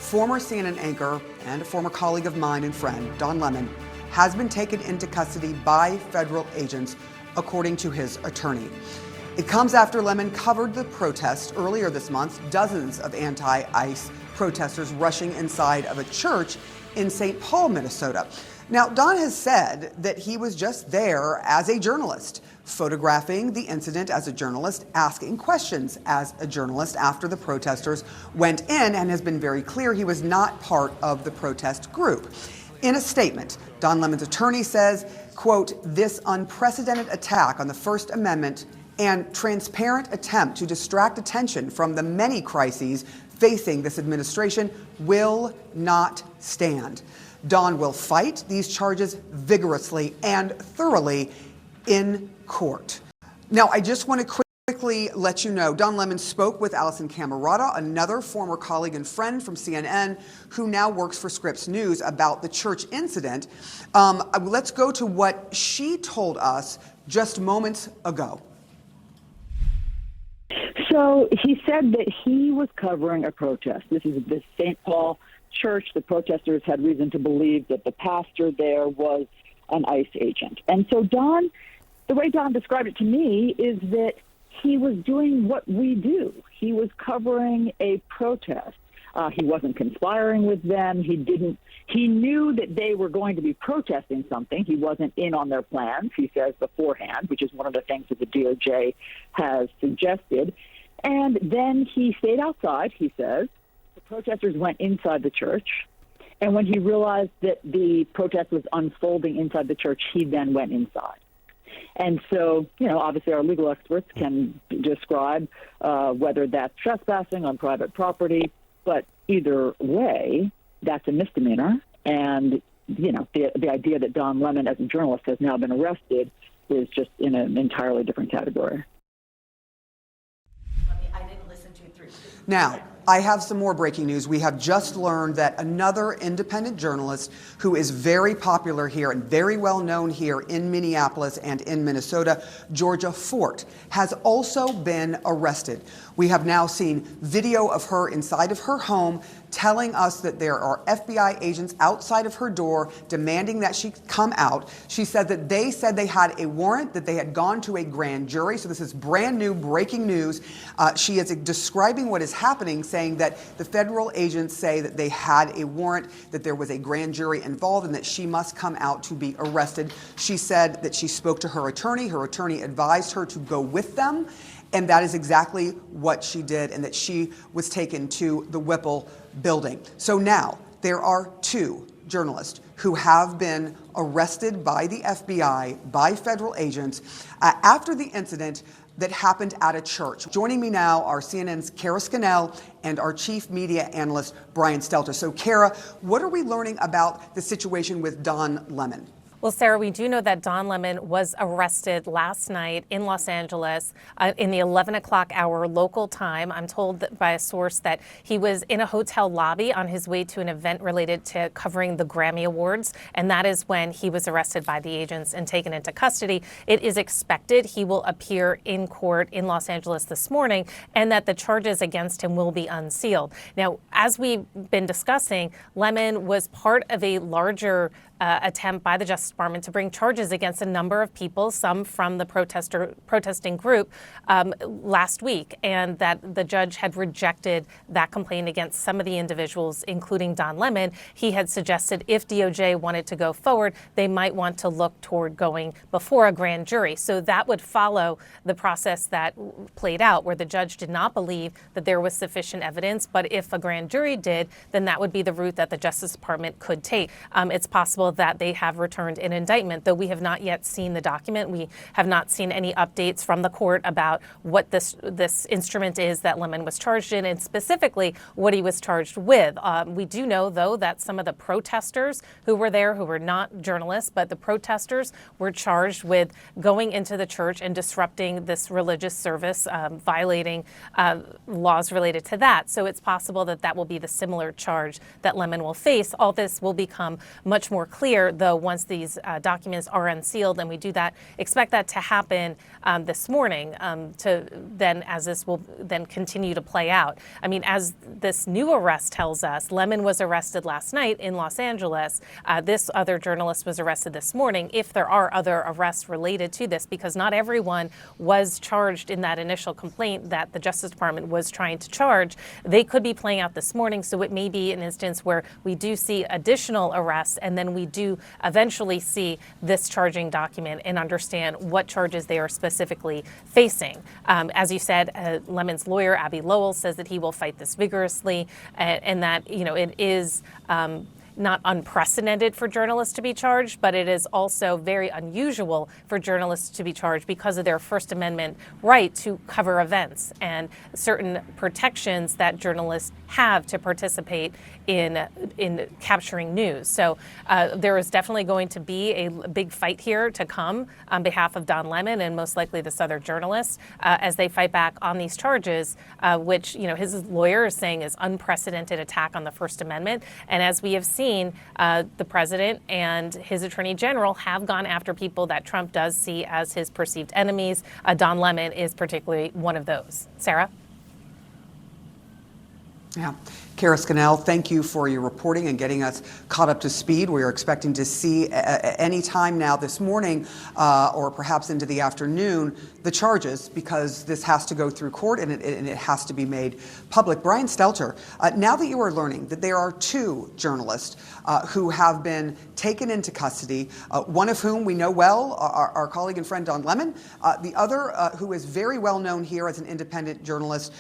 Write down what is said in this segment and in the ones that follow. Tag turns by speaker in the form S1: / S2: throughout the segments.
S1: Former CNN anchor and a former colleague of mine and friend, Don Lemon, has been taken into custody by federal agents, according to his attorney. It comes after Lemon covered the protest earlier this month, dozens of anti-ICE protesters rushing inside of a church in St. Paul, Minnesota. Now, Don has said that he was just there as a journalist, photographing the incident as a journalist, asking questions as a journalist after the protesters went in, and has been very clear he was not part of the protest group. In a statement, Don Lemon's attorney says, quote, "This unprecedented attack on the First Amendment and transparent attempt to distract attention from the many crises facing this administration will not stand. Don will fight these charges vigorously and thoroughly in court." Now, I just want to quickly let you know, Don Lemon spoke with Alisyn Camerota, another former colleague and friend from CNN, who now works for Scripps News, about the church incident. Let's go to what she told us just moments ago.
S2: So he said that he was covering a protest. This is the St. Paul church. The protesters had reason to believe that the pastor there was an ICE agent. And so Don, the way Don described it to me is that he was doing what we do. He was covering a protest. He wasn't conspiring with them. He knew that they were going to be protesting something. He wasn't in on their plans, he says, beforehand, which is one of the things that the DOJ has suggested. And then he stayed outside, he says. The protesters went inside the church. And when he realized that the protest was unfolding inside the church, he then went inside. And so, obviously our legal experts can describe whether that's trespassing on private property, but either way, that's a misdemeanor. And, the idea that Don Lemon, as a journalist, has now been arrested is just in an entirely different category.
S1: Now, I have some more breaking news. We have just learned that another independent journalist who is very popular here and very well known here in Minneapolis and in Minnesota, Georgia Fort, has also been arrested. We have now seen video of her inside of her home telling us that there are FBI agents outside of her door demanding that she come out. She said that they had a warrant, that they had gone to a grand jury. So this is brand new breaking news. She is describing what is happening, saying that the federal agents say that they had a warrant, that there was a grand jury involved, and that she must come out to be arrested. She said that she spoke to her attorney. Her attorney advised her to go with them. And that is exactly what she did, and that she was taken to the Whipple building. So now there are two journalists who have been arrested by the FBI, by federal agents, after the incident that happened at a church. Joining me now are CNN's Kara Scannell and our chief media analyst, Brian Stelter. So, Kara, what are we learning about the situation with Don Lemon?
S3: Well, Sarah, we do know that Don Lemon was arrested last night in Los Angeles in the 11 o'clock hour local time. I'm told by a source that he was in a hotel lobby on his way to an event related to covering the Grammy Awards, and that is when he was arrested by the agents and taken into custody. It is expected he will appear in court in Los Angeles this morning, and that the charges against him will be unsealed. Now, as we've been discussing, Lemon was part of a larger attempt by the Justice Department to bring charges against a number of people, some from the protesting group, last week, and that the judge had rejected that complaint against some of the individuals, including Don Lemon. He had suggested if DOJ wanted to go forward, they might want to look toward going before a grand jury. So that would follow the process that played out, where the judge did not believe that there was sufficient evidence, but if a grand jury did, then that would be the route that the Justice Department could take. It's possible that they have returned an indictment, though we have not yet seen the document. We have not seen any updates from the court about what this instrument is that Lemon was charged in, and specifically what he was charged with. We do know, though, that some of the protesters who were there, who were not journalists, but the protesters were charged with going into the church and disrupting this religious service, violating laws related to that. So it's possible that that will be the similar charge that Lemon will face. All this will become much more clear clear, though, once these documents are unsealed, and we do that, expect that to happen this morning, as this will then continue to play out. I mean, as this new arrest tells us, Lemon was arrested last night in Los Angeles. This other journalist was arrested this morning. If there are other arrests related to this, because not everyone was charged in that initial complaint that the Justice Department was trying to charge, they could be playing out this morning. So it may be an instance where we do see additional arrests, and then we do eventually see this charging document and understand what charges they are specifically facing. As you said, Lemon's lawyer, Abby Lowell, says that he will fight this vigorously, and that, you know, it is not unprecedented for journalists to be charged, but it is also very unusual for journalists to be charged because of their First Amendment right to cover events and certain protections that journalists have to participate in capturing news. So there is definitely going to be a big fight here to come on behalf of Don Lemon and most likely this other journalist as they fight back on these charges, which, you know, his lawyer is saying is unprecedented attack on the First Amendment. And as we have seen, the president and his attorney general have gone after people that Trump does see as his perceived enemies. Don Lemon is particularly one of those. Sarah?
S1: Yeah. Kara Scannell, thank you for your reporting and getting us caught up to speed. We are expecting to see any time now this morning or perhaps into the afternoon the charges, because this has to go through court and it has to be made public. Brian Stelter, now that you are learning that there are two journalists who have been taken into custody, one of whom we know well, our colleague and friend Don Lemon, the other who is very well known here as an independent journalist,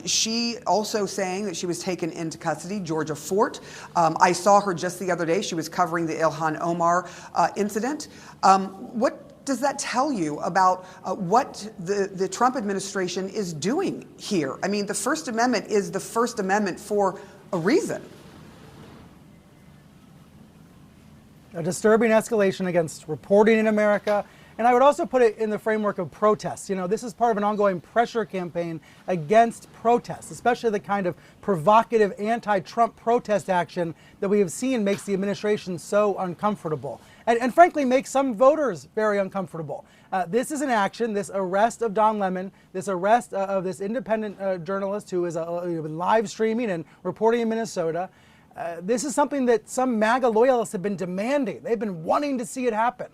S1: she also saying that she was taken into custody, Georgia Fort. I saw her just the other day. She was covering the Ilhan Omar incident. What does that tell you about what the Trump administration is doing here? I mean, the First Amendment is the First Amendment for a reason.
S4: A disturbing escalation against reporting in America. And I would also put it in the framework of protests. You know, this is part of an ongoing pressure campaign against protests, especially the kind of provocative anti-Trump protest action that we have seen makes the administration so uncomfortable. And frankly, makes some voters very uncomfortable. This is an action, this arrest of Don Lemon, this arrest of this independent journalist who is live streaming and reporting in Minnesota. This is something that some MAGA loyalists have been demanding. They've been wanting to see it happen.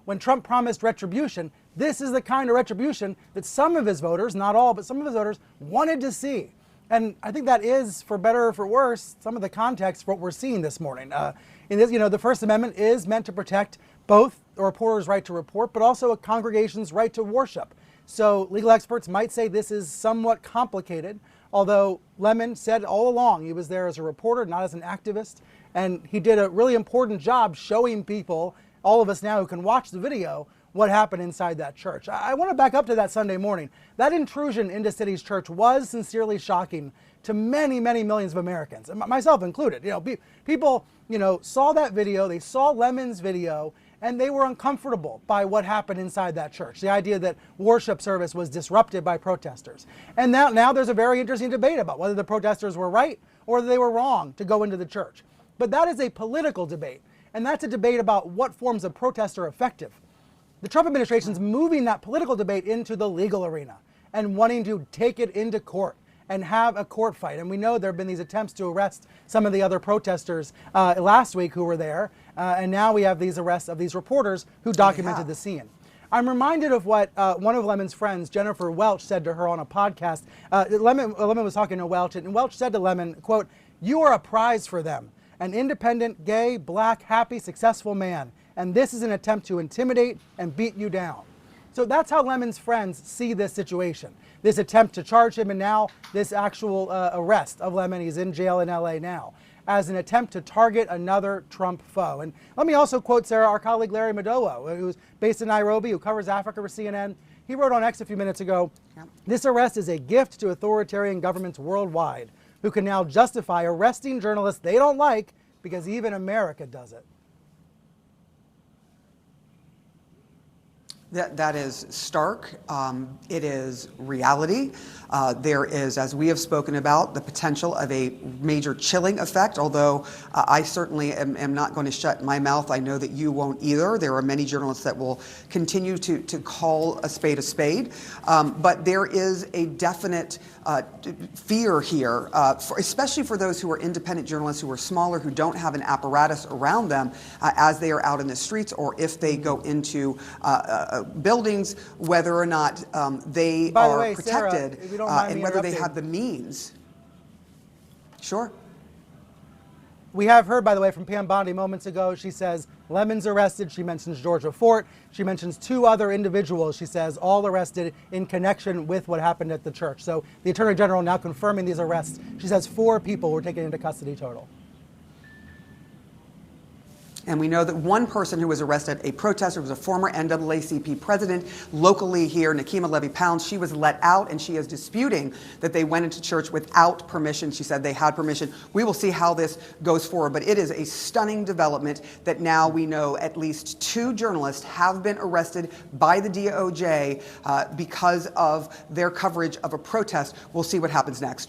S4: When Trump promised retribution, this is the kind of retribution that some of his voters, not all, but some of his voters wanted to see. And I think that is, for better or for worse, some of the context for what we're seeing this morning. In this, you know, the First Amendment is meant to protect both a reporter's right to report, but also a congregation's right to worship. So legal experts might say this is somewhat complicated, although Lemon said all along he was there as a reporter, not as an activist. And he did a really important job showing people, all of us now who can watch the video, what happened inside that church. I want to back up to that Sunday morning. That intrusion into City's church was sincerely shocking to many, many millions of Americans, myself included. You know, people, you know, saw that video, they saw Lemon's video, and they were uncomfortable by what happened inside that church. The idea that worship service was disrupted by protesters. And now there's a very interesting debate about whether the protesters were right or whether they were wrong to go into the church. But that is a political debate. And that's a debate about what forms of protest are effective. The Trump administration is moving that political debate into the legal arena and wanting to take it into court and have a court fight. And we know there have been these attempts to arrest some of the other protesters last week who were there. And now we have these arrests of these reporters who documented the scene. I'm reminded of what one of Lemon's friends, Jennifer Welch, said to her on a podcast. Lemon was talking to Welch, and Welch said to Lemon, quote, "You are a prize for them. An independent, gay, black, happy, successful man. And this is an attempt to intimidate and beat you down." So that's how Lemon's friends see this situation. This attempt to charge him, and now this actual arrest of Lemon, he's in jail in LA now, as an attempt to target another Trump foe. And let me also quote, Sarah, our colleague Larry Madowo, who's based in Nairobi, who covers Africa for CNN. He wrote on X a few minutes ago, "This arrest is a gift to authoritarian governments worldwide, who can now justify arresting journalists they don't like because even America does it."
S1: That is stark. It is reality. There is, as we have spoken about, the potential of a major chilling effect, although I certainly am not going to shut my mouth. I know that you won't either. There are many journalists that will continue to call a spade, but there is a definite fear here, especially for those who are independent journalists who are smaller, who don't have an apparatus around them as they are out in the streets, or if they go into buildings, whether or not they
S4: By the
S1: are
S4: way, Sarah,
S1: protected,
S4: if you don't mind
S1: and
S4: me
S1: whether they
S4: interrupting.
S1: have the means. Sure.
S4: We have heard, by the way, from Pam Bondi moments ago. She says Lemon's arrested. She mentions Georgia Fort. She mentions 2 other individuals, she says, all arrested in connection with what happened at the church. So the Attorney General now confirming these arrests. She says 4 people were taken into custody total.
S1: And we know that one person who was arrested, a protester, was a former NAACP president locally here, Nakima Levy-Pounds. She was let out, and she is disputing that they went into church without permission. She said they had permission. We will see how this goes forward, but it is a stunning development that now we know at least 2 journalists have been arrested by the DOJ because of their coverage of a protest. We'll see what happens next.